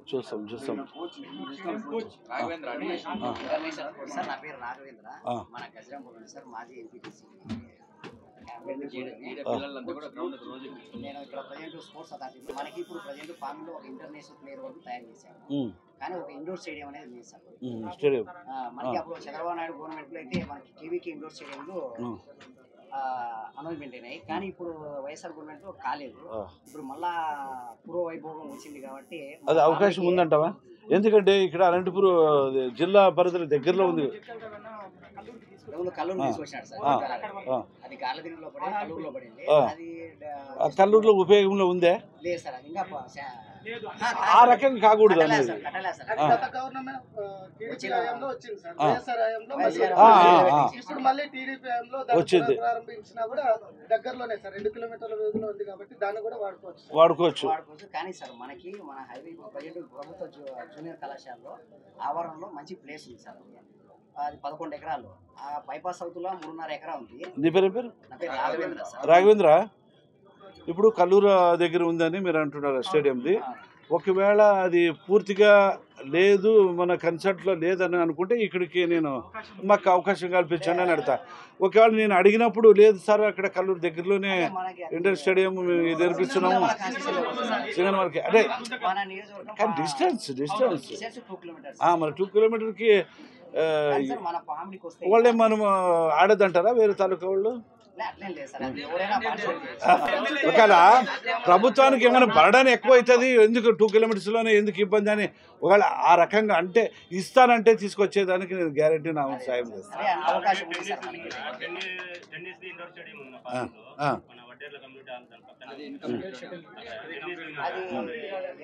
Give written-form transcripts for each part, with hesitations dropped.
చూస్తాం చూస్తాం. రాఘవేంద్ర సార్, నా పేరు రాఘవేంద్ర. మన గజరాంపూర్ సార్, మాజీ ఎంపీటీసీ. నేను ఇక్కడ ప్రజెంట్ స్పోర్ట్స్ అథారిటీ, మనకి ఇప్పుడు ప్రజెంట్ ఫామ్ లో ఒక ఇంటర్నేషనల్ ప్లేయర్ వరకు తయారు చేశాము. కానీ ఒక ఇండోర్ స్టేడియం అనేది లేదు సార్ స్టేడియం. మనకి అప్పుడు చంద్రబాబు నాయుడు గవర్నమెంట్ లో అయితే మనకి కేవీకే ఇండోర్ స్టేడియంలో అనౌన్స్మెంట్ అయినాయి. కానీ ఇప్పుడు వైఎస్ఆర్ గవర్నమెంట్ లో కాలేదు. ఇప్పుడు మళ్ళా పూర్వ వైభోగం వచ్చింది కాబట్టి అది అవకాశం ఉందంటావా? ఎందుకంటే ఇక్కడ అనంతపురం జిల్లా పరిధిలో దగ్గరలో ఉంది. కల్లూరు తీసుకొచ్చినాడు సార్. అది గార్లదిలో పడింది, కల్లూరులో పడింది. అది కల్లూరులో ఉపయోగంలో ఉందే లేదు సార్. అది ఇంకా ఆ రకంగా కాకూడదు అనేది వచ్చింది. వాడుకోవచ్చు. కానీ సార్ మనకి మన హైవే ప్రజెంట్ ప్రభుత్వ జూనియర్ కళాశాలలో ఆవరణలో మంచి ప్లేస్ ఉంది సార్. అది 11 ఎకరాలు. ఆ బైపాస్ అవుతులో 3.5 ఎకరా ఉంది. నీ పేరు? నా పేరు రాఘవేంద్ర సార్. రాఘవేంద్ర, ఇప్పుడు కల్లూరు దగ్గర ఉందని మీరు అంటున్నారు స్టేడియంది. ఒకవేళ అది పూర్తిగా లేదు, మన కన్సర్ట్లో లేదని అనుకుంటే ఇక్కడికి నేను మాకు అవకాశం కల్పించాను అని అడుగుతా. ఒకవేళ నేను అడిగినప్పుడు లేదు సార్ అక్కడ కల్లూరు దగ్గరలోనే ఇంటర్ స్టేడియం తెరిపిస్తున్నాము సింగనమలకి అంటే కానీ డిస్టెన్స్ మరి 2 కిలోమీటర్కి వాళ్ళే మనం ఆడదంటారా వేరే తాలూకా వాళ్ళు? ఒకవేళ ప్రభుత్వానికి ఏమైనా బర్డన్ ఎక్కువ అవుతుంది, ఎందుకు 2 కిలోమీటర్స్లోనే ఎందుకు ఇబ్బంది అని ఒకవేళ ఆ రకంగా అంటే ఇస్తానంటే తీసుకొచ్చేదానికి నేను గ్యారెంటీ నా సాయం చేస్తాను. అది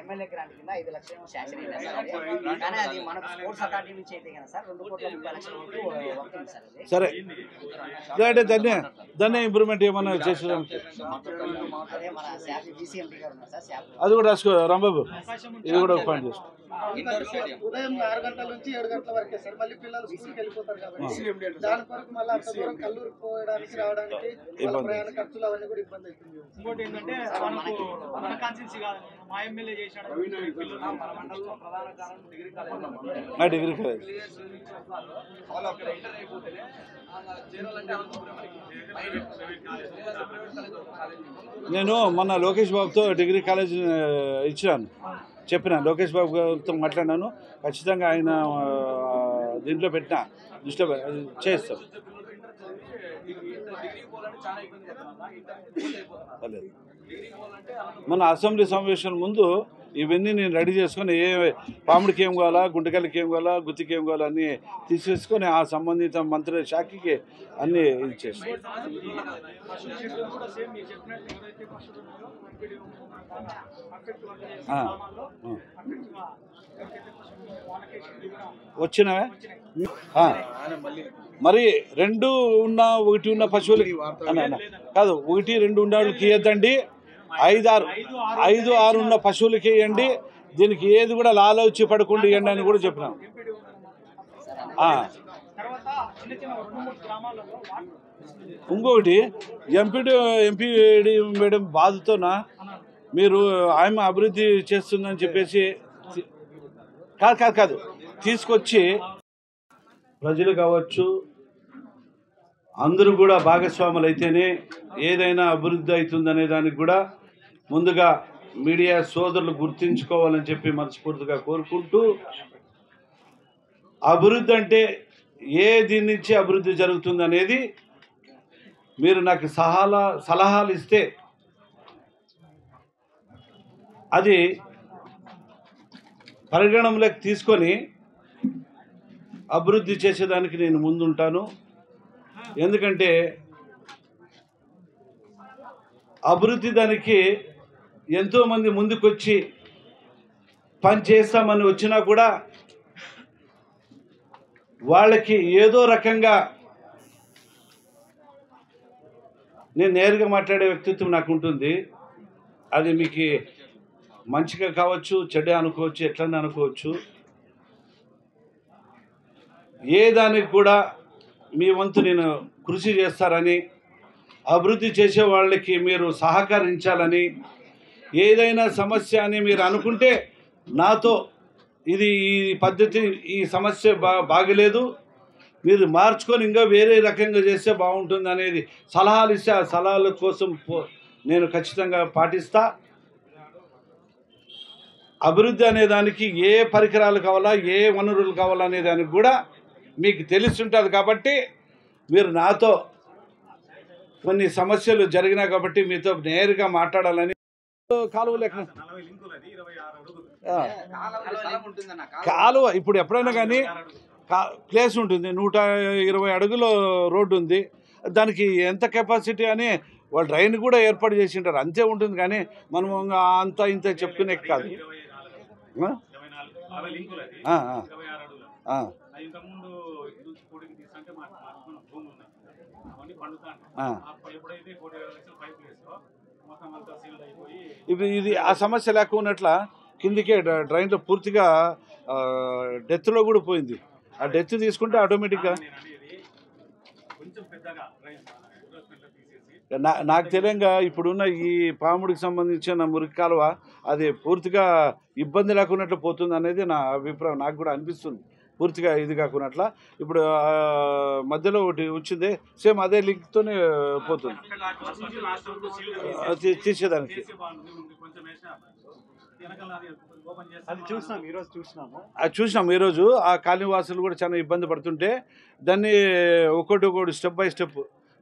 ఎమ్మెల్యే గ్రాంట్ కింద 5 లక్షలు శాంక్షన్ అయింది సార్. కానీ అది మనకు స్పోర్ట్స్ అథారిటీ నుంచి అయితే కదా సార్ 2,30,00,000 వరకు వర్కింగ్ సార్. సరే, దాన్ని ఇంప్రూవ్మెంట్ ఏమన్నా చేసేదానికి అదే మన జీసీఎంపీ గారు ఉన్నారు సార్. అది కూడా రాసుకో రాంబాబు, ఇది కూడా ఒక పాయింట్ చేసుకో. ఉదయం 6 గంటల నుంచి 7 గంటల వరకే సార్. మళ్ళీ పిల్లలు స్కూల్కి వెళ్ళిపోతారు కాబట్టి దాని కొరకు మళ్ళీ అంత దూరం కల్లూరుకు పోయడానికి రావడానికి ప్రయాణ ఖర్చులు అవన్నీ కూడా ఇబ్బంది అవుతుంది. ఇంకోటి ఏంటంటే మన కాన్స్టిట్యూన్సీ కాదు, మా ఎమ్మెల్యే చేశాడు మన మండలంలో ప్రధాన కారణం డిగ్రీ కాలేజ్. నేను మొన్న లోకేష్ బాబుతో డిగ్రీ కాలేజ్ ఇచ్చినాను, చెప్పిన లోకేష్ బాబు గారితో మాట్లాడినాను. ఖచ్చితంగా ఆయన దీంట్లో పెట్టిన దృష్టిలో చేస్తాం. మన అసెంబ్లీ సమావేశం ముందు ఇవన్నీ నేను రెడీ చేసుకొని ఏ పాముడికి ఏం కావాలా, గుంటకల్లికి ఏం కావాలా, గుత్తికి ఏం కావాలా అన్నీ తీసేసుకొని ఆ సంబంధిత మంత్రి శాఖకి అన్నీ ఇచ్చేస్తాం. వచ్చినవే మరి 2 ఉన్న 1 ఉన్న పశువులకి కాదు, 1, 2 ఉన్న వాళ్ళకి ఇవ్వద్దండి, 5, 6 ఉన్న పశువులకి ఇవ్వండి. దీనికి ఏది కూడా లాలొచ్చి పడకుండా ఇవ్వండి అని కూడా చెప్పినాం. ఇంకొకటి ఎంపీడీ మేడం బాధతోనా మీరు ఆమె అభివృద్ధి చేస్తుందని చెప్పేసి కాదు తీసుకొచ్చి ప్రజలు కావచ్చు అందరూ కూడా భాగస్వాములు అయితేనే ఏదైనా అభివృద్ధి అవుతుందనే దానికి కూడా ముందుగా మీడియా సోదరులు గుర్తించుకోవాలని చెప్పి మనస్ఫూర్తిగా కోరుకుంటూ, అభివృద్ధి అంటే ఏ దీని నుంచి అభివృద్ధి జరుగుతుందనేది మీరు నాకు సలహాలు ఇస్తే అది పరిగణనలోకి తీసుకొని అభివృద్ధి చేసేదానికి నేను ముందుంటాను. ఎందుకంటే అభివృద్ధి దానికి ఎంతోమంది ముందుకొచ్చి పని చేస్తామని వచ్చినా కూడా వాళ్ళకి ఏదో రకంగా నేను నేరుగా మాట్లాడే వ్యక్తిత్వం నాకు ఉంటుంది. అది మీకు మంచిగా కావచ్చు, చెడ్డ అనుకోవచ్చు, ఎట్లన్నా అనుకోవచ్చు. ఏ దానికి కూడా మీ వంతు నేను కృషి చేస్తారని, అభివృద్ధి చేసే వాళ్ళకి మీరు సహకరించాలని, ఏదైనా సమస్య అని మీరు అనుకుంటే నాతో ఇది ఈ పద్ధతి ఈ సమస్య బాగలేదు, మీరు మార్చుకొని ఇంకా వేరే రకంగా చేస్తే బాగుంటుంది అనేది సలహాలు ఇస్తే ఆ సలహాల కోసం నేను ఖచ్చితంగా పాటిస్తా. అభివృద్ధి అనే దానికి ఏ పరికరాలు కావాలా, ఏ వనరులు కావాలా అనే దానికి కూడా మీకు తెలిసి ఉంటుంది. కాబట్టి మీరు నాతో కొన్ని సమస్యలు జరిగినాయి కాబట్టి మీతో నేరుగా మాట్లాడాలని. కాలువ లెక్క కాలువ ఇప్పుడు ఎప్పుడైనా కానీ ప్లేస్ ఉంటుంది, 120 అడుగుల రోడ్డు ఉంది, దానికి ఎంత కెపాసిటీ అని వాళ్ళు డ్రైన్ కూడా ఏర్పాటు చేసి ఉంటారు, అంతే ఉంటుంది. కానీ మనం అంత ఇంత చెప్పుకునే కాదు. ఇప్పుడు ఇది ఆ సమస్య లేకున్నట్ల కిందికే డ్రైన్లో పూర్తిగా డెత్లో కూడా పోయింది. ఆ డెత్ తీసుకుంటే ఆటోమేటిక్గా నాకు తెలియంగా ఇప్పుడున్న ఈ పాముడికి సంబంధించిన మురికి కాలువ అది పూర్తిగా ఇబ్బంది లేకున్నట్లు పోతుంది అనేది నా అభిప్రాయం. నాకు కూడా అనిపిస్తుంది పూర్తిగా ఇది కాకున్నట్ల. ఇప్పుడు మధ్యలో ఒకటి వచ్చింది, సేమ్ అదే లింక్తోనే పోతుంది తీసేదానికి. అది చూసినాం ఈరోజు. ఆ కాలనీ వాసులు కూడా చాలా ఇబ్బంది పడుతుంటే దాన్ని ఒక్కొక్కటి స్టెప్ బై స్టెప్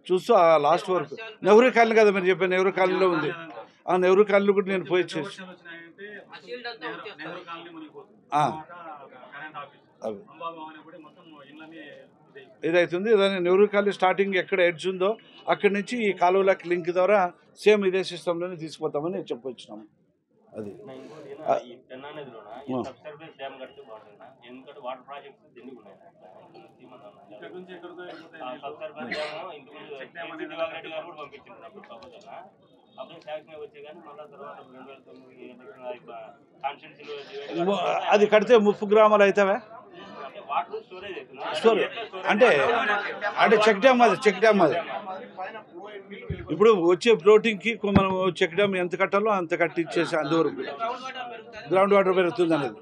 చూస్తూ ఆ లాస్ట్ వరకు నెహ్రూ కాలనీ కదా మీరు చెప్పాను, నెహ్రూ కాలనీలో ఉంది. ఆ నెహ్రూ కాలనీ కూడా నేను పోయి చేసి ఇదవుతుంది. దాని నెహ్రూ కాలనీ స్టార్టింగ్ ఎక్కడ ఎడ్జ్ ఉందో అక్కడి నుంచి ఈ కాలువలకి లింక్ ద్వారా సేమ్ ఇదే సిస్టంలోనే తీసుకుపోతామని చెప్పొచ్చినాము. అది అది కడితే 30 గ్రామాలు అవుతావా? స్టోరేజ్ అంటే చెక్ డ్యామ్ అది, చెక్ డ్యామ్ అది. ఇప్పుడు వచ్చే ఫ్లోటింగ్కి మనం చెక్ డ్యామ్ ఎంత కట్టాలో అంత కట్టించేసి అంతవరకు గ్రౌండ్ వాటర్ పెరుగుతుంది అనేది.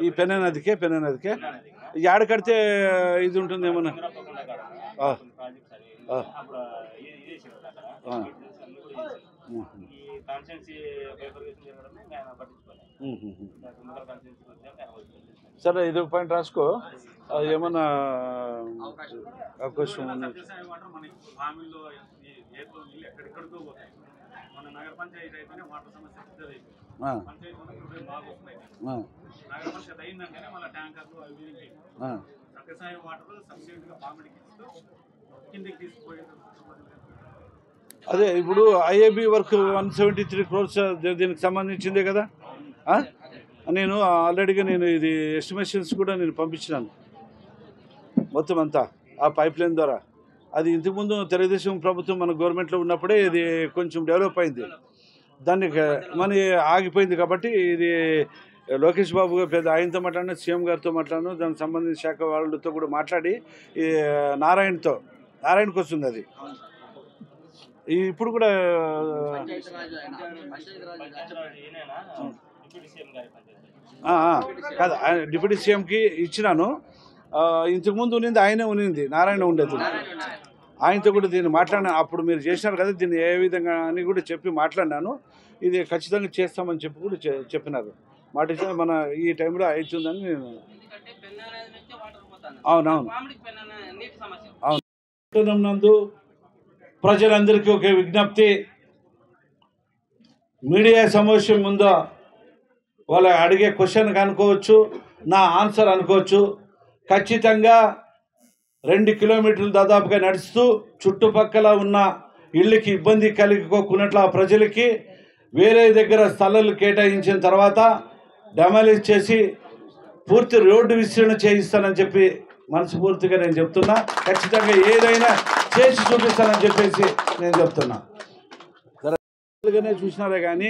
ఈ పెన్నా నదికే యాడ కడితే ఇది ఉంటుంది ఏమన్నా? సరే ఇది ఒక పాయింట్ రాసుకో. ఏమన్నా అవకాశం ఉంది? నగర పంచాయతీ అయితేనే వాటర్ సమస్య పెద్దది. పంచాయతీ నగర పంచాయతీ అయిందంటేనే మళ్ళీ ట్యాంకర్లు అవి సత్యసాయి వాటర్ సబ్సిడీగా పామిడికి ఇస్తూ కిందికి తీసుకుపోయే. అదే ఇప్పుడు ఐఏబి వర్క్ 173 crores దీనికి సంబంధించిందే కదా. నేను ఆల్రెడీగా ఇది ఎస్టిమేషన్స్ కూడా నేను పంపించినాను మొత్తం అంతా ఆ పైప్ లైన్ ద్వారా. అది ఇంతకుముందు తెలుగుదేశం ప్రభుత్వం మన గవర్నమెంట్లో ఉన్నప్పుడే ఇది కొంచెం డెవలప్ అయింది, దాన్ని మన ఆగిపోయింది. కాబట్టి ఇది లోకేష్ బాబు గారు పెద్ద ఆయనతో మాట్లాడినా, సీఎం గారితో మాట్లాడినా, దానికి సంబంధించిన శాఖ వాళ్ళతో కూడా మాట్లాడి నారాయణకి వస్తుంది అది. ఇప్పుడు కూడా కాదు డిప్యూటీ సీఎంకి ఇచ్చినాను. ఇంతకుముందు ఉన్నింది ఆయనే ఉన్నింది, నారాయణ ఉండేది. ఆయనతో కూడా దీన్ని మాట్లాడినా, అప్పుడు మీరు చేసినారు కదా దీన్ని ఏ విధంగా అని కూడా చెప్పి మాట్లాడినాను. ఇది ఖచ్చితంగా చేస్తామని చెప్పి కూడా చెప్పినారు. మాట ఇచ్చిన మన ఈ టైంలో అవుతుందని నేను. అవునవును అవును. నందు ప్రజలందరికీ ఒక విజ్ఞప్తి, మీడియా సమావేశం ముందు వాళ్ళు అడిగే క్వశ్చన్ అనుకోవచ్చు, నా ఆన్సర్ అనుకోవచ్చు. ఖచ్చితంగా 2 కిలోమీటర్లు దాదాపుగా నడుస్తూ చుట్టుపక్కల ఉన్న ఇళ్ళకి ఇబ్బంది కలిగిపోకున్నట్లు ఆ ప్రజలకి వేరే దగ్గర స్థలాలు కేటాయించిన తర్వాత డెమాలిష్ చేసి పూర్తి రోడ్డు విస్తరణ చేయిస్తానని చెప్పి మనస్ఫూర్తిగా నేను చెప్తున్నా. ఖచ్చితంగా ఏదైనా చేసి చూపిస్తానని చెప్పేసి నేను చెప్తున్నా. చూసినారే కానీ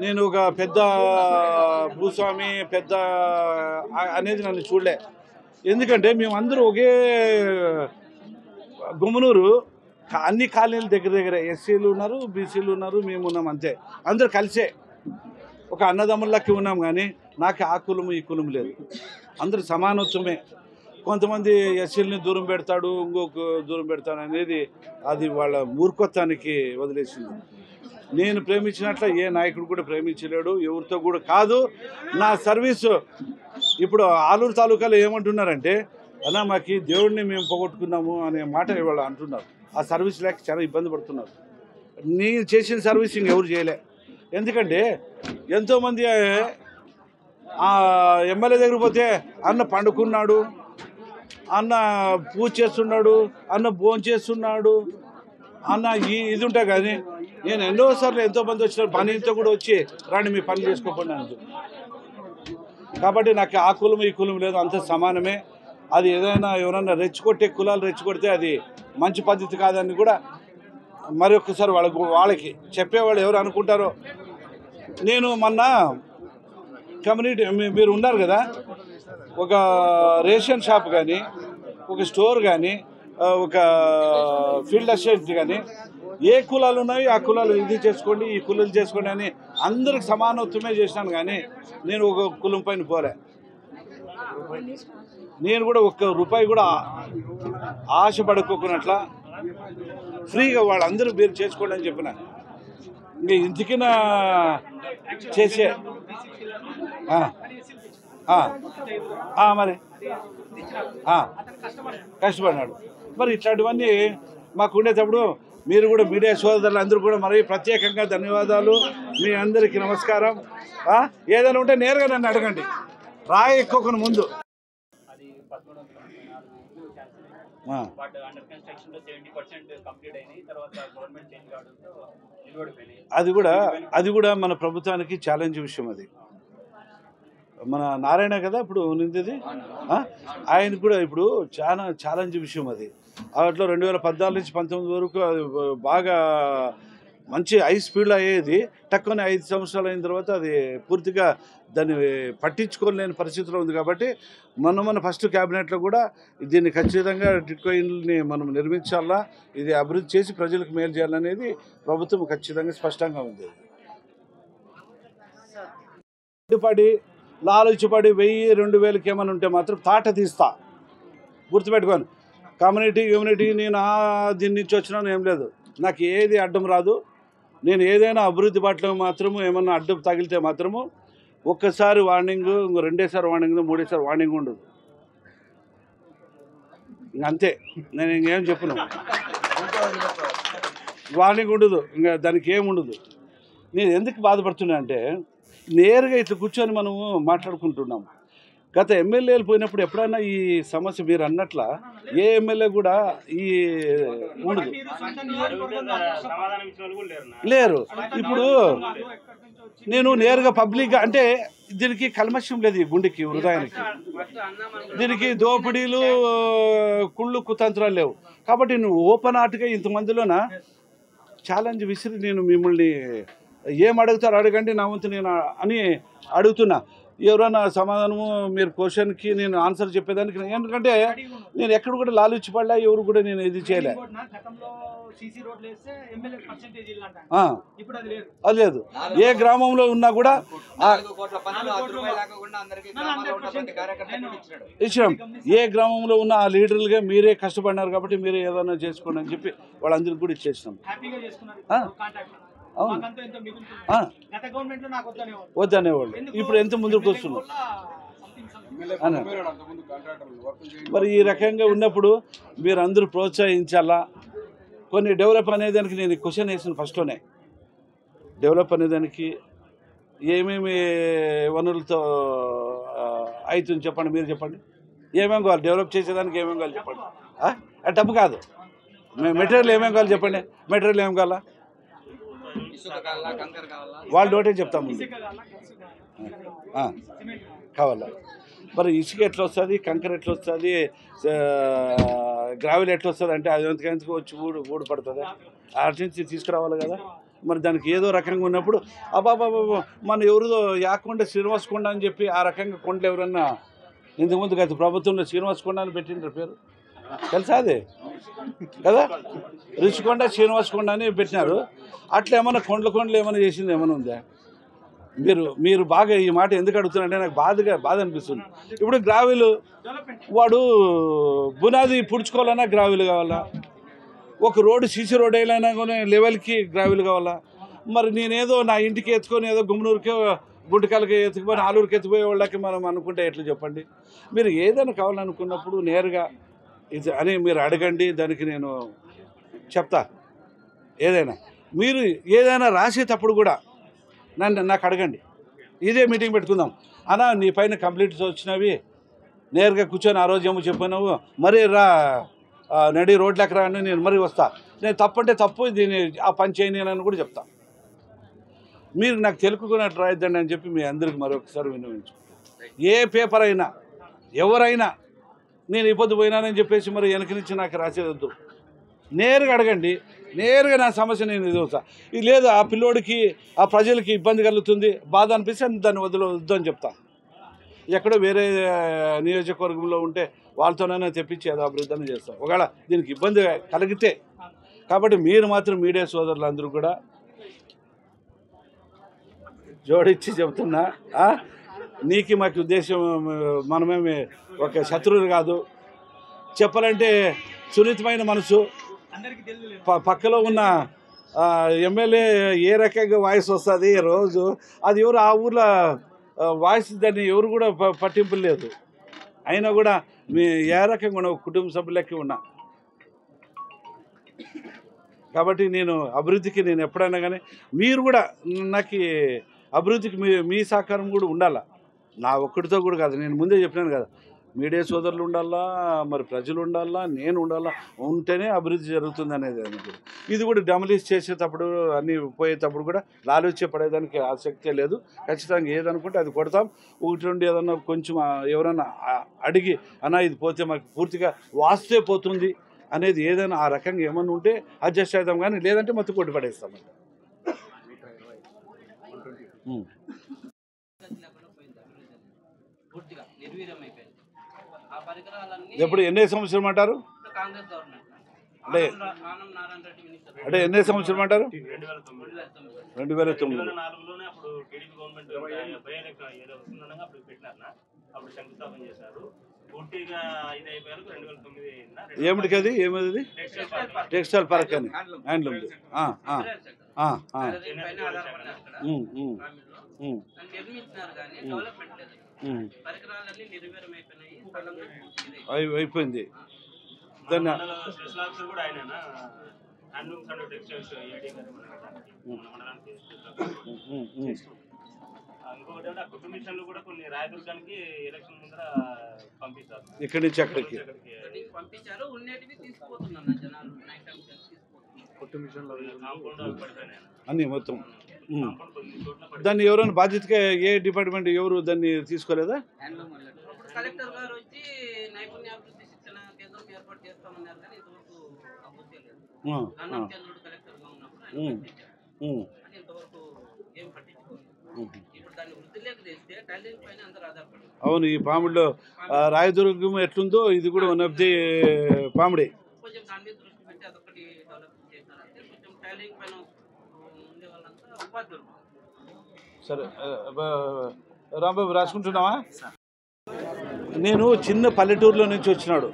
నేను ఒక పెద్ద భూస్వామి పెద్ద అనేది నన్ను చూడలే. ఎందుకంటే మేమందరూ ఒకే గుమ్మనూరు అన్ని కాలనీల దగ్గర ఎస్సీలు ఉన్నారు, బీసీలు ఉన్నారు, మేము ఉన్నాం, అంతే. అందరూ కలిసే ఒక అన్నదమ్ములకి ఉన్నాం. కానీ నాకు ఆ కులము ఈ కులం లేదు, అందరూ సమానత్వమే. కొంతమంది ఎస్సీలని దూరం పెడతాడు, ఇంకొక దూరం పెడతాడు అనేది అది వాళ్ళ మూర్ఖత్వానికి వదిలేసింది. నేను ప్రేమించినట్ల ఏ నాయకుడు కూడా ప్రేమించలేడు, ఎవరితో కూడా కాదు. నా సర్వీసు ఇప్పుడు ఆలూరు తాలూకాలో ఏమంటున్నారంటే, అన్నా మాకు దేవుడిని మేము పోగొట్టుకున్నాము అనే మాట వాళ్ళు అంటున్నారు. ఆ సర్వీస్ లేక చాలా ఇబ్బంది పడుతున్నారు. నేను చేసిన సర్వీసింగ్ ఎవరు చేయలే. ఎందుకంటే ఎంతోమంది ఎమ్మెల్యే దగ్గర పోతే అన్న పండుకున్నాడు, అన్న పూజ చేస్తున్నాడు, అన్న భోజనం చేస్తున్నాడు, అన్న ఇది ఉంటా. కానీ నేను ఎన్నోసార్లు ఎంతోమంది వచ్చినారు, పనితో కూడా వచ్చి రాండి మీ పని చేసుకోకుండా అంటూ. కాబట్టి నాకు ఆ కులం ఈ కులం లేదు, అంత సమానమే. అది ఏదైనా ఎవరన్నా రెచ్చగొట్టే కులాలు రెచ్చగొడితే అది మంచి పద్ధతి కాదని కూడా మరొకసారి వాళ్ళకి చెప్పేవాళ్ళు ఎవరు అనుకుంటారో. నేను మొన్న కమ్యూనిటీ మీరు ఉన్నారు కదా, ఒక రేషన్ షాప్ కానీ, ఒక స్టోర్ కానీ, ఒక ఫీల్డ్ అసిస్టెంట్ కానీ, ఏ కులాలు ఉన్నాయి ఆ కులాలు ఇది చేసుకోండి, ఈ కులాలు చేసుకోండి అని అందరికి సమానత్వమే చేసినాను. కానీ నేను ఒక కులం పైన పోలే. నేను కూడా ఒక్క రూపాయి కూడా ఆశపడుకోకున్నట్ల ఫ్రీగా వాళ్ళందరూ మీరు చేసుకోండి అని చెప్పిన. ఇంకా ఇంటికిన చేసే మరి కష్టపడినాడు. మరి ఇట్లాంటివన్నీ మాకు ఉండేటప్పుడు మీరు కూడా మీడియా సోదరులు అందరూ కూడా మరి ప్రత్యేకంగా ధన్యవాదాలు. మీ అందరికీ నమస్కారం. ఏదైనా ఉంటే నేరుగా నన్ను అడగండి, రాయి ఎక్కువ ముందు. అది కూడా మన ప్రభుత్వానికి ఛాలెంజ్ విషయం. అది మన నారాయణ కదా ఇప్పుడు నిందిది, ఆయన కూడా ఇప్పుడు చాలా ఛాలెంజ్ విషయం. అది అట్లా 2014 నుంచి 19 వరకు అది బాగా మంచి హై స్పీడ్లో అయ్యేది. తక్కువనే 5 సంవత్సరాలు అయిన తర్వాత అది పూర్తిగా దాన్ని పట్టించుకోలేని పరిస్థితిలో ఉంది. కాబట్టి మన ఫస్ట్ క్యాబినెట్లో కూడా దీన్ని ఖచ్చితంగా టిట్కో ఇండ్లని మనం నిర్మించాలా, ఇది అభివృద్ధి చేసి ప్రజలకు మేలు చేయాలనేది ప్రభుత్వం ఖచ్చితంగా స్పష్టంగా ఉంది. పడి లాలుచిపడి 1000-2000కి ఏమైనా ఉంటే మాత్రం తాట తీస్తా, గుర్తుపెట్టుకోను. కమ్యూనిటీ నేను దీని నుంచి వచ్చినాను ఏం లేదు, నాకు ఏది అడ్డం రాదు. నేను ఏదైనా అభివృద్ధి పట్ల మాత్రము ఏమన్నా అడ్డం తగిలితే మాత్రము ఒక్కసారి వార్నింగ్, ఇంకో రెండేసారి వార్నింగ్, మూడేసారి వార్నింగ్ ఉండదు. ఇంకంతే, నేను ఇంకేం చెప్పను. వార్నింగ్ ఉండదు, ఇంకా దానికి ఏముండదు. నేను ఎందుకు బాధపడుతున్నా అంటే నేరుగా ఇట్లా కూర్చొని మనము మాట్లాడుకుంటున్నాము. గత ఎమ్మెల్యేలు పోయినప్పుడు ఎప్పుడైనా ఈ సమస్య మీరు అన్నట్ల ఏ ఎమ్మెల్యే కూడా ఈ ఉండదు, లేరు. ఇప్పుడు నేను నేరుగా పబ్లిక్గా అంటే దీనికి కల్మషం లేదు, ఈ గుండెకి హృదయానికి. దీనికి దోపిడీలు కుళ్ళు కుతంత్రాలు లేవు. కాబట్టి నువ్వు ఓపెన్ హార్ట్గా ఇంతమందిలోన ఛాలెంజ్ విసిరి నేను మిమ్మల్ని ఏం అడుగుతారు అడగండి, నా వంతు నేను అని అడుగుతున్నా. ఎవరైనా సమాధానము మీరు క్వశ్చన్కి నేను ఆన్సర్ చెప్పేదానికి, ఎందుకంటే నేను ఎక్కడ కూడా లాలుచిపడలే, ఎవరు కూడా నేను ఇది చేయలే. అది లేదు. ఏ గ్రామంలో ఉన్నా కూడా ఇచ్చినాం. ఏ గ్రామంలో ఉన్న ఆ లీడర్లుగా మీరే కష్టపడినారు కాబట్టి మీరే ఏదైనా చేసుకోండి అని చెప్పి వాళ్ళందరికీ కూడా ఇచ్చేసినాం. వద్దనేవాళ్ళు ఇప్పుడు ఎంత ముందుకు వస్తున్నారు. మరి ఈ రకంగా ఉన్నప్పుడు మీరు అందరూ ప్రోత్సహించాలా. కొన్ని డెవలప్ అనేదానికి నేను క్వశ్చన్ వేసిన ఫస్ట్లోనే, డెవలప్ అనేదానికి ఏమేమి వనరులతో అవుతుంది చెప్పండి, మీరు చెప్పండి. ఏమేమి కావాలి డెవలప్ చేసేదానికి, ఏమేమి కావాలి చెప్పండి. డబ్బు కాదు, మెటీరియల్ ఏమేమి కావాలి చెప్పండి. మెటీరియల్ ఏం కావాలా వాళ్ళు ఒకటే చెప్తాము కావాలా. మరి ఇసుక ఎట్లా వస్తుంది, కంకర ఎట్లా వస్తుంది, గ్రావెల్ ఎట్లా వస్తుంది అంటే అది ఎంతకెందుకు వచ్చి ఊడు పడుతుంది, అటు నుంచి తీసుకురావాలి కదా. మరి దానికి ఏదో రకంగా ఉన్నప్పుడు అబ్బాబాబా మన ఎవరిదో యాకొండ శ్రీనివాస కొండ అని చెప్పి ఆ రకంగా కొండలు ఎవరన్నా ఇంతకుముందు గత ప్రభుత్వంలో శ్రీనివాస్ కొండ అని పెట్టిండ్రు పేరు తెలుసా అది కదా, రుచికొండ శ్రీనివాస్ కొండ అని పెట్టినారు. అట్లా ఏమన్నా కొండలు ఏమైనా చేసింది ఏమైనా ఉందా? మీరు బాగా ఈ మాట ఎందుకు అడుగుతున్నారంటే నాకు బాధ అనిపిస్తుంది. ఇప్పుడు గ్రావిల్ వాడు బునాది పుడుచుకోవాలన్నా గ్రావిల్ కావాలా, ఒక రోడ్డు సీసీ రోడ్ వేయాలన్నా కానీ లెవెల్కి గ్రావిల్ కావాలా. మరి నేనేదో నా ఇంటికి ఎత్తుకొని ఏదో గుమ్మనూరుకి గుంటకాలకి ఎత్తుకుపోయి ఆలూరుకి ఎత్తుకుపోయే వాళ్ళకి మనం అనుకుంటే ఎట్లా చెప్పండి? మీరు ఏదైనా కావాలనుకున్నప్పుడు నేరుగా ఇది అని మీరు అడగండి, దానికి నేను చెప్తా. ఏదైనా మీరు ఏదైనా రాసేటప్పుడు కూడా నాకు అడగండి. ఇదే మీటింగ్ పెట్టుకుందాం అన్నా, నీ పైన కంప్లీట్స్ వచ్చినవి నేరుగా కూర్చొని ఆ రోజు ఏమో చెప్పినావు, మరి రా నడి రోడ్లకు రా అని నేను మరీ వస్తా. నేను తప్పంటే తప్పు, దీన్ని ఆ పని చేయని కూడా చెప్తా. మీరు నాకు తెలుపుకున్నట్టు రాయిద్దండి అని చెప్పి మీ అందరికి మరొకసారి విన్నవించుకుంటాను. ఏ పేపర్ అయినా ఎవరైనా నేను ఇబ్బంది పోయినానని చెప్పేసి మరి వెనక నుంచి నాకు రాసేదొద్దు. నేరుగా అడగండి, నేరుగా నా సమస్య నేను ఎదుగుతా. ఇది లేదు ఆ పిల్లోడికి ఆ ప్రజలకి ఇబ్బంది కలుగుతుంది, బాధ అనిపిస్తే దాన్ని వద్దు అని చెప్తా. ఎక్కడో వేరే నియోజకవర్గంలో ఉంటే వాళ్ళతోనైనా తెప్పించి ఏదో అభివృద్ధిని చేస్తాం ఒకవేళ దీనికి ఇబ్బంది కలిగితే. కాబట్టి మీరు మాత్రం మీడియా సోదరులందరూ కూడా జోడించి చెబుతున్నా, నీకు మాకు ఉద్దేశం మనమేమి ఒక శత్రువులు కాదు. చెప్పాలంటే సున్నితమైన మనసు. పక్కలో ఉన్న ఎమ్మెల్యే ఏ రకంగా వాయిస్ వస్తుంది రోజు, అది ఎవరు ఆ ఊర్లో వాయిస్ దాన్ని ఎవరు కూడా పట్టింపు లేదు. అయినా కూడా మీ ఏ రకంగా ఉన్న కుటుంబ సభ్యులకి ఉన్నా. కాబట్టి నేను అభివృద్ధికి నేను ఎప్పుడైనా కానీ మీరు కూడా నాకు అభివృద్ధికి మీ సహకారం కూడా ఉండాలా. నా ఒక్కడితో కూడా కాదు, నేను ముందే చెప్పినాను కదా, మీడియా సోదరులు ఉండాలా, మరి ప్రజలు ఉండాలా, నేను ఉండాలా, ఉంటేనే అభివృద్ధి జరుగుతుంది అనేది. ఇది కూడా డెమలిష్ చేసేటప్పుడు అన్నీ పోయేటప్పుడు కూడా లాలూచే పడేదానికి ఆసక్తే లేదు. ఖచ్చితంగా ఏదనుకుంటే అది కొడతాం. ఒకటి నుండి ఏదన్నా కొంచెం ఎవరన్నా అడిగి అన్నా ఇది పోతే మాకు పూర్తిగా వాస్తే పోతుంది అనేది ఏదైనా ఆ రకంగా ఏమన్నా ఉంటే అడ్జస్ట్ అవుతాం, కానీ లేదంటే మొత్తం కొట్టి పడేస్తాం. ఎప్పుడు ఎన్ని సంవత్సరం అంటారు అంటే ఎన్ని సంవత్సరం అంటారు? 2009 ఏమిటికి అది ఏమది? టెక్స్టైల్ పార్క్ అని హ్యాండ్లూమ్. అయిపోయింది. దాన్ని ఇక్కడి నుంచి అక్కడికి అన్నీ మొత్తం. దాన్ని ఎవరైనా బాధ్యతగా ఏ డిపార్ట్మెంట్ ఎవరు దాన్ని తీసుకోలేదా? కలెక్టర్ గారు వచ్చి నైపుణ్యాభివృద్ధి శిక్షణ కేంద్రం ఏర్పాటు చేస్తామన్నారు, కానీ ఇంతవరకు కలెక్టర్గా ఉన్నప్పుడు ఇంతవరకు ఏం పట్టించుకోలేదు. ఇప్పుడు దాన్ని వృద్ధిలోకి తెస్తే టాలెంట్ పైన అందరూ ఆధారపడి. అవును, ఈ పాముడిలో రాయదుర్గం ఎట్లుందో ఇది కూడా వన్ ఆఫ్ ది పాముడే. కొంచెం దాని మీద దృష్టి పెట్టి అదొకటి డెవలప్ చేశారంటే కొంచెం టాలెంట్ పైన ఉండే వాళ్ళంతా ఉపాధి దొరుకుతుంది. సరే రాంబాబు రాసుకుంటున్నావా? నేను చిన్న పల్లెటూరులో నుంచి వచ్చినాడు,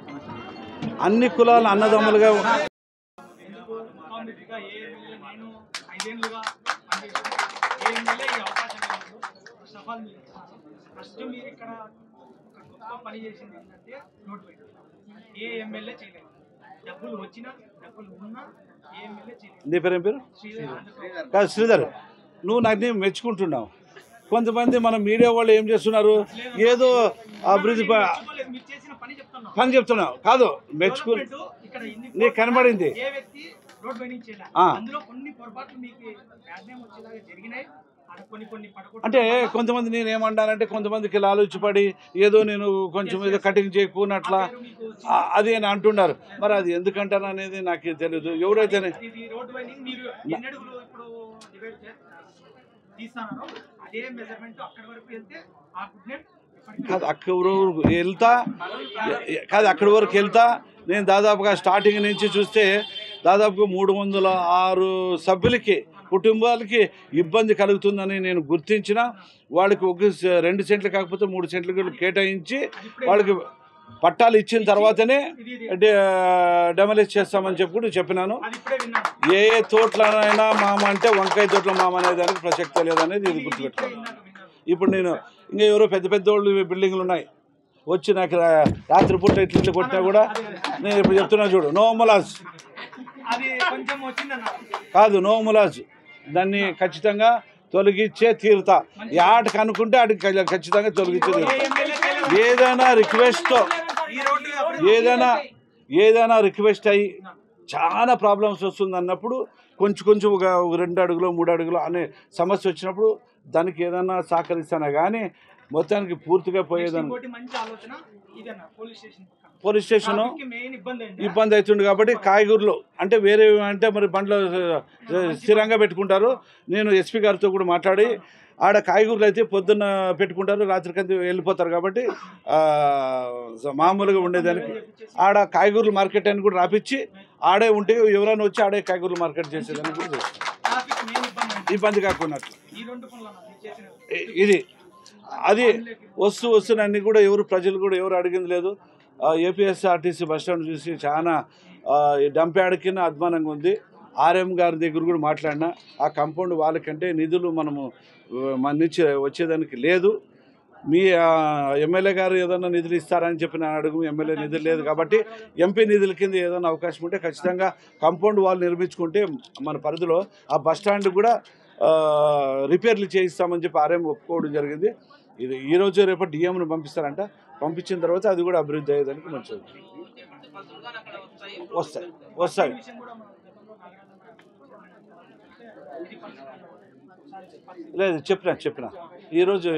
అన్ని కులాలు అన్నదమ్ములుగా ఫస్ట్ మీరు ఇక్కడ ఒక గొప్ప పని చేసింది ఏంటంటే నోట్ పెట్టి ఏ ఎమ్మెల్యే చేయలేదు. డబ్బులు వచ్చినా డబ్బులు ఉన్నా ఏ ఎమ్మెల్యే చేయలేదు. నీ పేరు ఏం పేరు? కాదు శ్రీధర్, నువ్వు నాకు మెచ్చుకుంటున్నావు. కొంతమంది మన మీడియా వాళ్ళు ఏం చేస్తున్నారు, ఏదో అభివృద్ధి పని చెప్తున్నావు కాదు, మెచ్చుకుని నీకు కనబడింది. అంటే కొంతమంది నేను ఏమంటానంటే కొంతమందికి లాలుచిపడి ఏదో నేను కొంచెం ఏదో కటింగ్ చేయకున్నట్లా అది అని అంటున్నారు. మరి అది ఎందుకంటారు అనేది నాకు తెలియదు. ఎవరైతే అదే మెజర్మెంట్ అక్కడి వరకు వెళ్తే ఆ గుడ్ నేమ్ కాదు అక్కడి వరకు వెళ్తా కాదు అక్కడి వరకు వెళ్తా నేను దాదాపుగా స్టార్టింగ్ నుంచి చూస్తే దాదాపుగా 306 సభ్యులకి కుటుంబాలకి ఇబ్బంది కలుగుతుందని నేను గుర్తించిన వాళ్ళకి 2 సెంట్లు కాకపోతే 3 సెంట్లు కేటాయించి వాళ్ళకి పట్టాలు ఇచ్చిన తర్వాతనే డెమలిష్ చేస్తామని చెప్పినాను. ఏ తోటలనైనా మామ అంటే వంకాయ తోటల మామ అనేదానికి ప్రసక్తే లేదనేది ఇది గుర్తుపెట్టుకోండి. ఇప్పుడు నేను ఇంకా ఎవరో పెద్ద పెద్ద వాళ్ళు బిల్డింగ్లు ఉన్నాయి వచ్చి నాకు రాత్రిపూట ఇట్లా కొట్టినా కూడా నేను ఇప్పుడు చెప్తున్నా చూడు, నో ములాజ్ కాదు, నో ములాజ్. దాన్ని ఖచ్చితంగా తొలగించే తీరుతా. ఆటకు అనుకుంటే ఆడికి ఖచ్చితంగా తొలగించే తీరుతా. ఏదైనా రిక్వెస్ట్ అయ్యి చాలా ప్రాబ్లమ్స్ వస్తుంది అన్నప్పుడు కొంచెం ఒక 2 అడుగులు 3 అడుగులు అనే సమస్య వచ్చినప్పుడు దానికి ఏదైనా సహకరిస్తానా కానీ మొత్తానికి పూర్తిగా పోయేదాన్ని. పోలీస్ స్టేషను ఇబ్బంది అవుతుంది కాబట్టి కాయగూరలు అంటే వేరే అంటే మరి బండ్లో స్థిరంగా పెట్టుకుంటారు. నేను ఎస్పీ గారితో కూడా మాట్లాడి ఆడ కాయగూరలు అయితే పొద్దున్న పెట్టుకుంటారు, రాత్రికంతా వెళ్ళిపోతారు కాబట్టి మామూలుగా ఉండేదానికి ఆడ కాయగూరల మార్కెట్ అని కూడా రాపిచ్చి ఆడే ఉంటే ఎవరైనా వచ్చి ఆడే కాయగూరల మార్కెట్ చేసేదాన్ని కూడా చేస్తాను, ఇబ్బంది కాకున్నట్లు. ఇది అది వస్తువులన్నీ కూడా ప్రజలు కూడా ఎవరు అడిగింది లేదు. ఏపీఎస్ఆర్టీసీ బస్ స్టాండ్ చూసి చాలా డంప్ యార్డ్ కింద అధ్వానంగా ఉంది. ఆర్ఎం గారి దగ్గర కూడా మాట్లాడినా ఆ కాంపౌండ్ వాళ్ళకంటే నిధులు మన నుంచి వచ్చేదానికి లేదు. మీ ఎమ్మెల్యే గారు ఏదైనా నిధులు ఇస్తారని చెప్పి నేను అడుగు, ఎమ్మెల్యే నిధులు లేదు కాబట్టి ఎంపీ నిధుల కింద ఏదైనా అవకాశం ఉంటే ఖచ్చితంగా కాంపౌండ్ వాళ్ళు నిర్మించుకుంటే మన పరిధిలో ఆ బస్ స్టాండ్ కూడా రిపేర్లు చేయిస్తామని చెప్పి ఆర్ఎం ఒప్పుకోవడం జరిగింది. ఇది ఈరోజు రేపు డిఎంను పంపిస్తారంట. పంపించిన తర్వాత అది కూడా అభివృద్ధి అయ్యేదానికి మంచిది. వస్తాయి లేదు చెప్పిన ఈరోజు